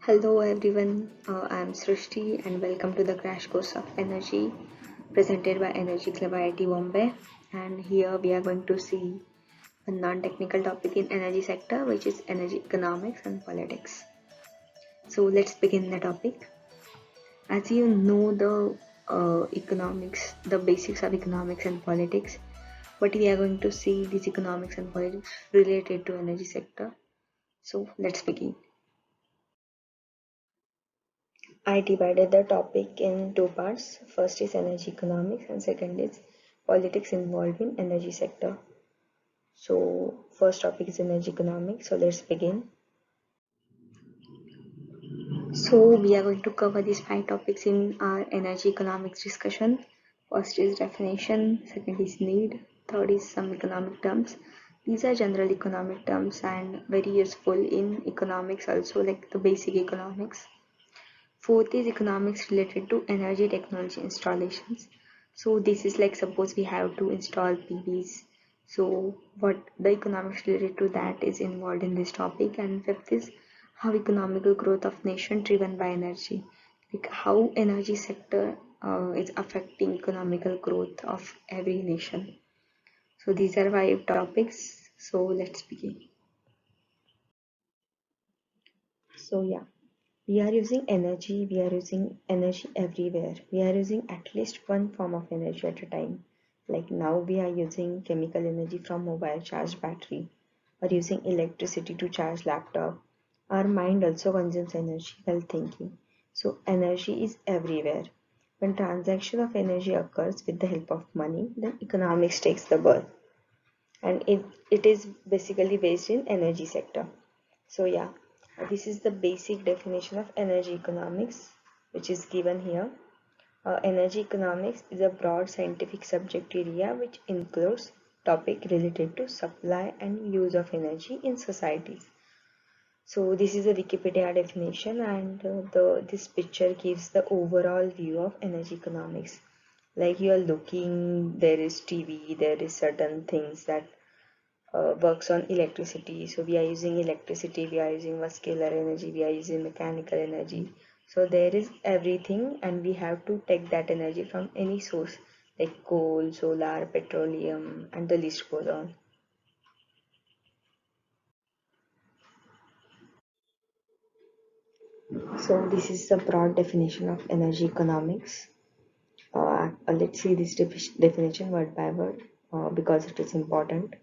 Hello everyone, I'm Srishti and welcome to the crash course of energy presented by Energy Club IIT Bombay. And here we are going to see a non-technical topic in energy sector, which is energy economics and politics. So let's begin the topic. As you know, the basics of economics and politics, but we are going to see these economics and politics related to energy sector. So let's begin. I divided the topic in two parts. First is energy economics and second is politics involved in energy sector. So first topic is energy economics. So let's begin. So we are going to cover these five topics in our energy economics discussion. First is definition, second is need, third is some economic terms. These are general economic terms and very useful in economics also, like the basic economics. Fourth is economics related to energy technology installations. So this is like suppose we have to install PVs. So what the economics related to that is involved in this topic. And fifth is how economical growth of nation driven by energy. Like how energy sector is affecting economical growth of every nation. So these are five topics. So let's begin. So yeah. We are using energy everywhere. We are using at least one form of energy at a time. Like now we are using chemical energy from mobile charged battery or using electricity to charge laptop. Our mind also consumes energy while thinking. So energy is everywhere. When transaction of energy occurs with the help of money, then economics takes the birth. And it is basically based in energy sector. So yeah, this is the basic definition of energy economics, which is given here. Energy economics is a broad scientific subject area which includes topic related to supply and use of energy in societies. So this is a Wikipedia definition, and this picture gives the overall view of energy economics. Like you are looking, there is TV, there is certain things that works on electricity. So we are using electricity, we are using muscular energy, we are using mechanical energy. So there is everything, and we have to take that energy from any source like coal, solar, petroleum, and the list goes on. So this is the broad definition of energy economics. Let's see this definition word by word because it is important.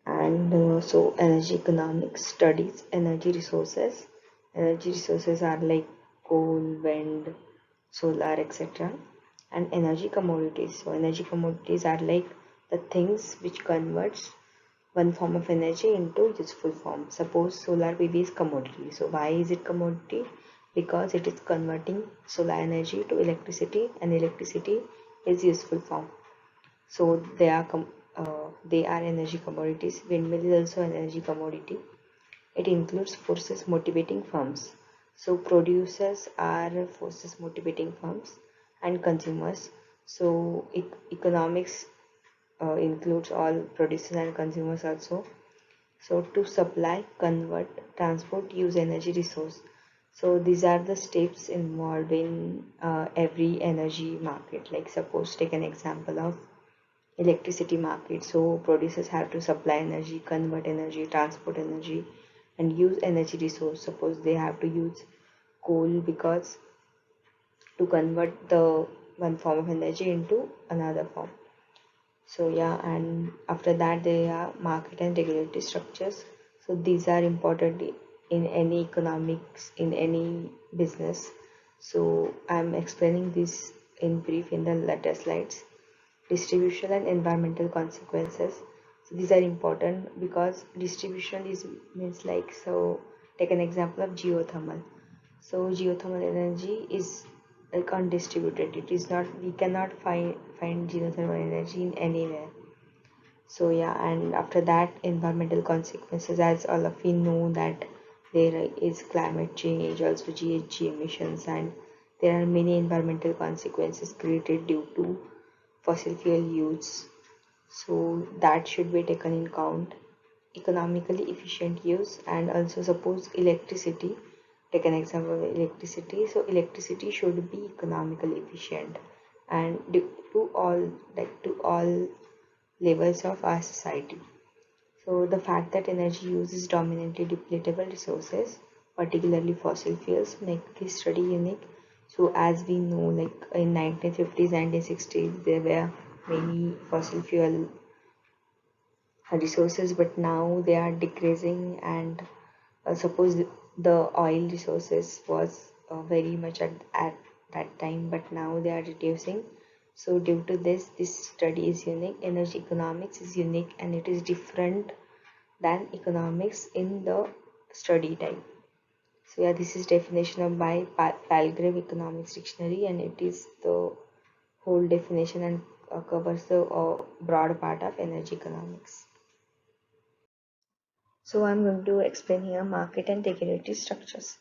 And so energy economics studies energy resources. Energy resources are like coal, wind, solar, etc. And energy commodities. So energy commodities are like the things which converts one form of energy into useful form. Suppose solar PV is commodity. So why is it commodity? Because it is converting solar energy to electricity, and electricity is useful form. So they are energy commodities. Windmill is also an energy commodity. It includes forces motivating firms. So producers are forces motivating firms and consumers. So economics includes all producers and consumers also. So to supply, convert, transport, use energy resource. So these are the steps involved in every energy market. Like suppose take an example of electricity market. So producers have to supply energy, convert energy, transport energy, and use energy resource. Suppose they have to use coal because to convert the one form of energy into another form. So yeah, and after that there are market and regulatory structures. So these are important in any economics, in any business. So I'm explaining this in brief in the later slides. Distribution and environmental consequences. So these are important because distribution is means like, so take an example of geothermal. So geothermal energy is like undistributed. It is not, we cannot find geothermal energy in anywhere. So yeah, and after that environmental consequences, as all of we know that there is climate change, also GHG emissions, and there are many environmental consequences created due to fossil fuel use. So that should be taken in count. Economically efficient use, and also suppose electricity. take an example of electricity. So electricity should be economically efficient and to all levels of our society. So the fact that energy uses dominantly depletable resources, particularly fossil fuels, make this study unique. So as we know, like in 1950s, 1960s, there were many fossil fuel resources, but now they are decreasing. And suppose the oil resources was very much at that time, but now they are reducing. So due to this study is unique. Energy economics is unique and it is different than economics in the study type. So yeah, this is definition of by Palgrave Economics Dictionary, and it is the whole definition and covers the broad part of energy economics. So I'm going to explain here market and regulatory structures.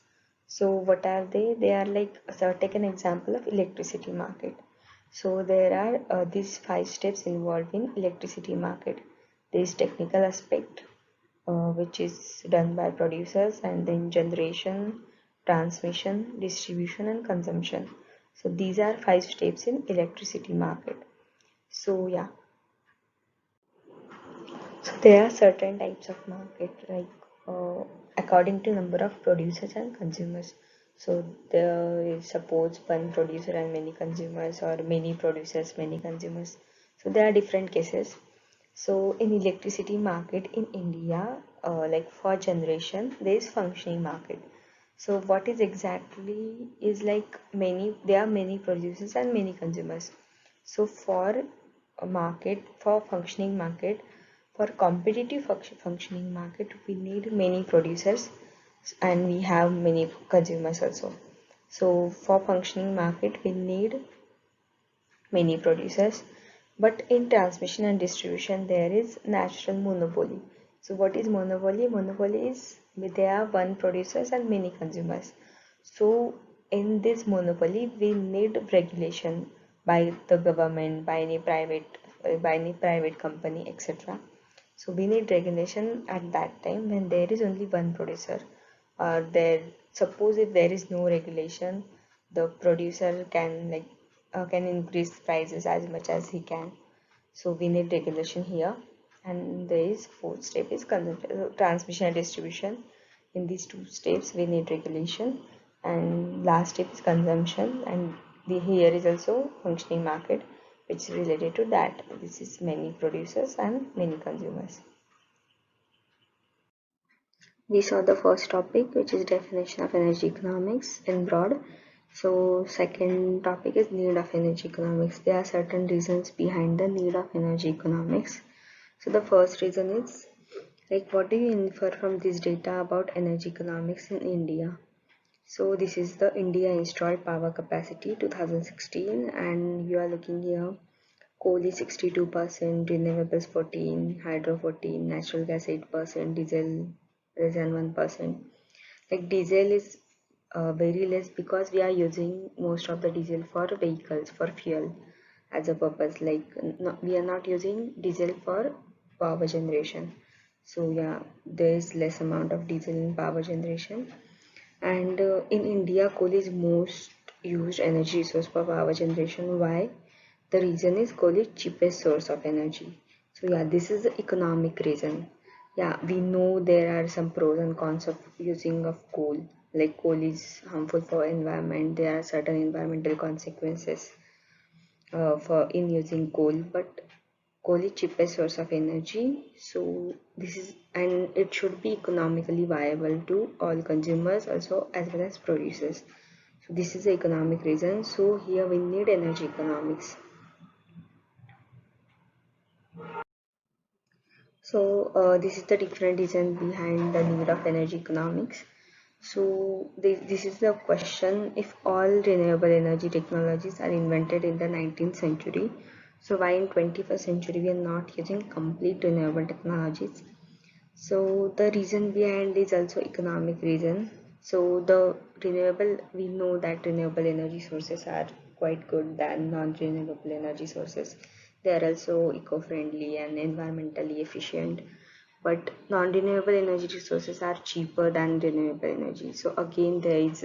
So what are they? They are like, so take an example of electricity market. So there are these 5 steps involved in electricity market. There is technical aspect, which is done by producers, and then generation, transmission, distribution, and consumption. So these are 5 steps in electricity market. So yeah, so there are certain types of market, like according to number of producers and consumers. So there is suppose one producer and many consumers, or many producers, many consumers. So there are different cases. So in electricity market in India, like for generation, there is functioning market. So what is exactly is like many, there are many producers and many consumers. So for a market, for functioning market, for competitive functioning market, we need many producers and we have many consumers also. So for functioning market, we need many producers, but in transmission and distribution there is natural monopoly. So what is monopoly? Monopoly is there are one producers and many consumers. So in this monopoly we need regulation by the government, by any private company, etc. So we need regulation at that time when there is only one producer. There, suppose if there is no regulation, the producer can increase prices as much as he can. So we need regulation here. And there is fourth step is transmission and distribution. In these 2 steps we need regulation, and last step is consumption, and here is also functioning market, which is related to that. This is many producers and many consumers. We saw the first topic, which is definition of energy economics in broad. So second topic is need of energy economics. There are certain reasons behind the need of energy economics. So the first reason is, like, what do you infer from this data about energy economics in India? So this is the India installed power capacity 2016, and you are looking here, coal is 62%, renewables 14, hydro 14, natural gas 8%, diesel less than 1%. Like diesel is very less because we are using most of the diesel for vehicles, for fuel as a purpose. Like no, we are not using diesel for power generation. So yeah, there is less amount of diesel in power generation. And in India, coal is most used energy resource for power generation. Why? The reason is coal is cheapest source of energy. So yeah, this is the economic reason. Yeah, we know there are some pros and cons of using of coal. Like coal is harmful for environment. There are certain environmental consequences for in using coal, but coal is cheapest source of energy. So this is, and it should be economically viable to all consumers also as well as producers. So this is the economic reason. So here we need energy economics. So this is the different reason behind the need of energy economics. So this is the question: if all renewable energy technologies are invented in the 19th century, so why in 21st century we are not using complete renewable technologies? So the reason behind is also economic reason. So the renewable, we know that renewable energy sources are quite good than non-renewable energy sources. They are also eco-friendly and environmentally efficient. but non-renewable energy resources are cheaper than renewable energy. So again, there's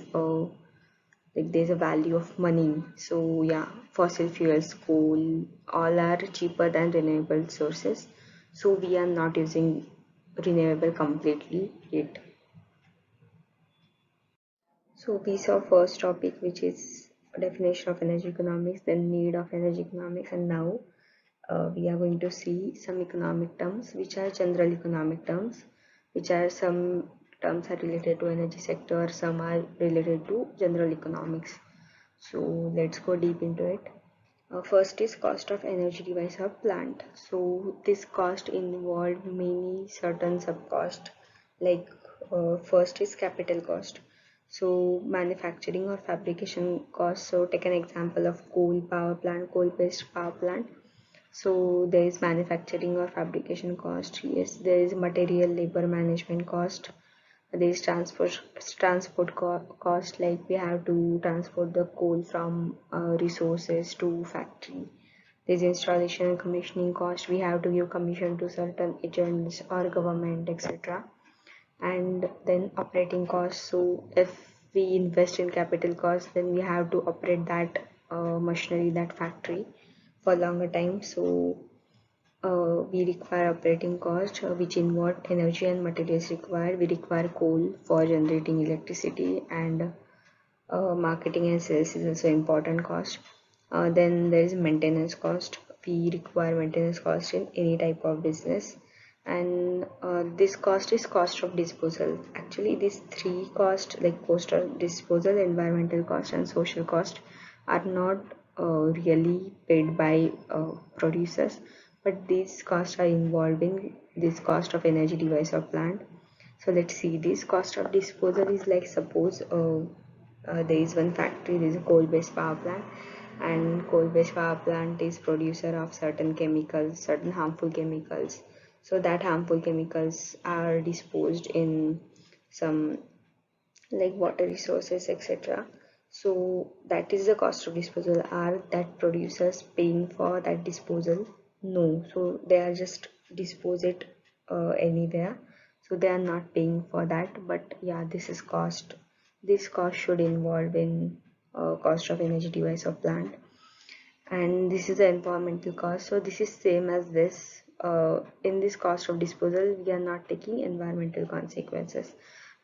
a value of money. So yeah, fossil fuels, coal, all are cheaper than renewable sources. So we are not using renewable completely yet. So we saw first topic, which is definition of energy economics, then need of energy economics, and now we are going to see some economic terms, which are general economic terms, which are some terms are related to energy sector, some are related to general economics. So let's go deep into it. First is cost of energy device or plant. So this cost involved many certain sub cost, like first is capital cost. So manufacturing or fabrication cost. So take an example of coal power plant, coal based power plant. So there is manufacturing or fabrication cost. Yes, there is material labor management cost. There is cost, like we have to transport the coal from resources to factory. There's installation and commissioning cost. We have to give commission to certain agents or government, etc. And then operating costs. So if we invest in capital costs, then we have to operate that machinery, that factory for longer time. So we require operating cost, which involve energy and materials required. We require coal for generating electricity, and marketing and sales is also important cost. Then there is maintenance cost. We require maintenance cost in any type of business, and this cost is cost of disposal. Actually, these three costs, like cost of disposal, environmental cost, and social cost, are not really paid by producers, but these costs are involved in this cost of energy device or plant. So let's see, this cost of disposal is like, suppose there is one factory, there is a coal-based power plant, and coal-based power plant is producer of certain chemicals, certain harmful chemicals. So that harmful chemicals are disposed in some, like water resources, etc. So that is the cost of disposal. Are that producers paying for that disposal? No. So they are just dispose it anywhere. So they are not paying for that. But yeah, this is cost. This cost should involve in cost of energy device or plant. And this is the environmental cost. So this is same as this. In this cost of disposal, we are not taking environmental consequences,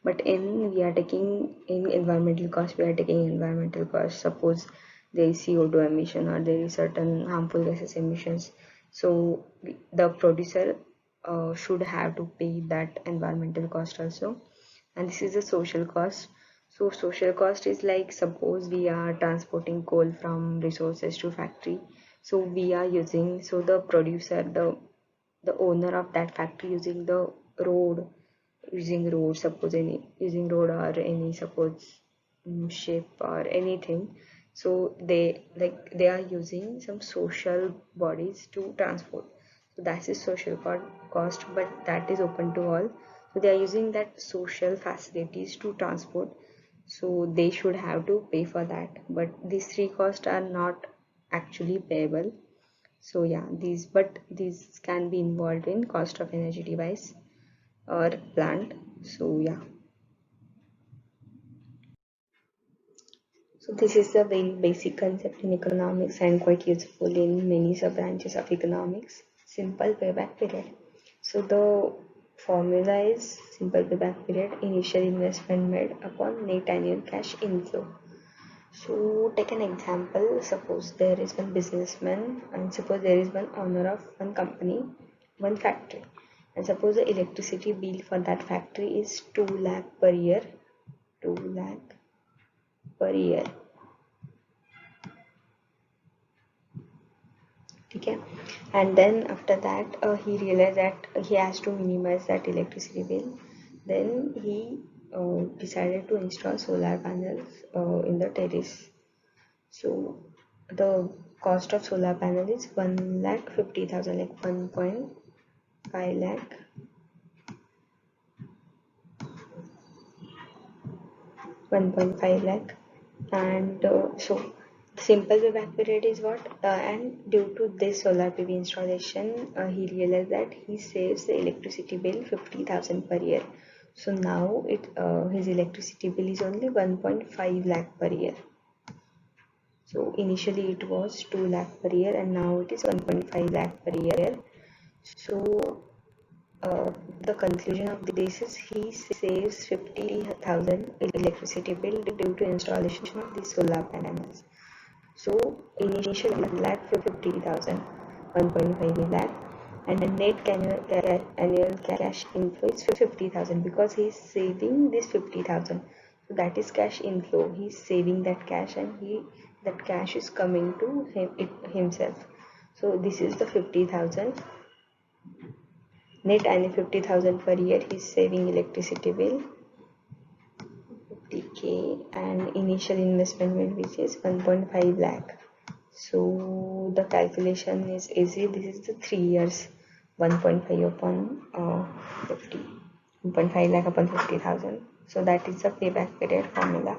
but in we are taking in environmental cost, we are taking environmental cost. Suppose there is CO2 emission, or there is certain harmful gases emissions. So the producer should have to pay that environmental cost also. And this is the social cost. So social cost is like, suppose we are transporting coal from resources to factory. So we are using, so the producer, the owner of that factory using the road, suppose any using road, or any suppose ship or anything. So they are using some social bodies to transport. So that is social cost, but that is open to all. So they are using that social facilities to transport, so they should have to pay for that. But these three costs are not actually payable. So yeah, these can be involved in cost of energy device or plant. So yeah, so this is a very basic concept in economics and quite useful in many sub branches of economics. Simple payback period. So the formula is simple payback period, initial investment made upon net annual cash inflow. So take an example, suppose there is one businessman, and suppose there is one owner of one company, one factory, and suppose the electricity bill for that factory is 2 lakh per year, 2 lakh per year. Okay, and then after that he realized that he has to minimize that electricity bill. Then he decided to install solar panels in the terrace. So the cost of solar panel is 1,50,000, like 1.5 lakh, 1.5 lakh. And so Simple payback period is what, and due to this solar PV installation, he realized that he saves the electricity bill 50,000 per year. So now his electricity bill is only 1.5 lakh per year. So initially it was 2 lakh per year, and now it is 1.5 lakh per year. So the conclusion of this is he saves 50,000 electricity bill due to installation of these solar panels. So initially 1 lakh for 50,000, 1.5 lakh, and the net annual cash inflow is 50,000 because he is saving this 50,000. So that is cash inflow. He is saving that cash, and that cash is coming to himself. So this is the 50,000 net, and 50,000 per year he is saving electricity bill 50k, and initial investment which is 1.5 lakh. So the calculation is easy. This is the 3 years, 1.5 upon 50, 1.5 lakh upon 50,000. So that is the payback period formula.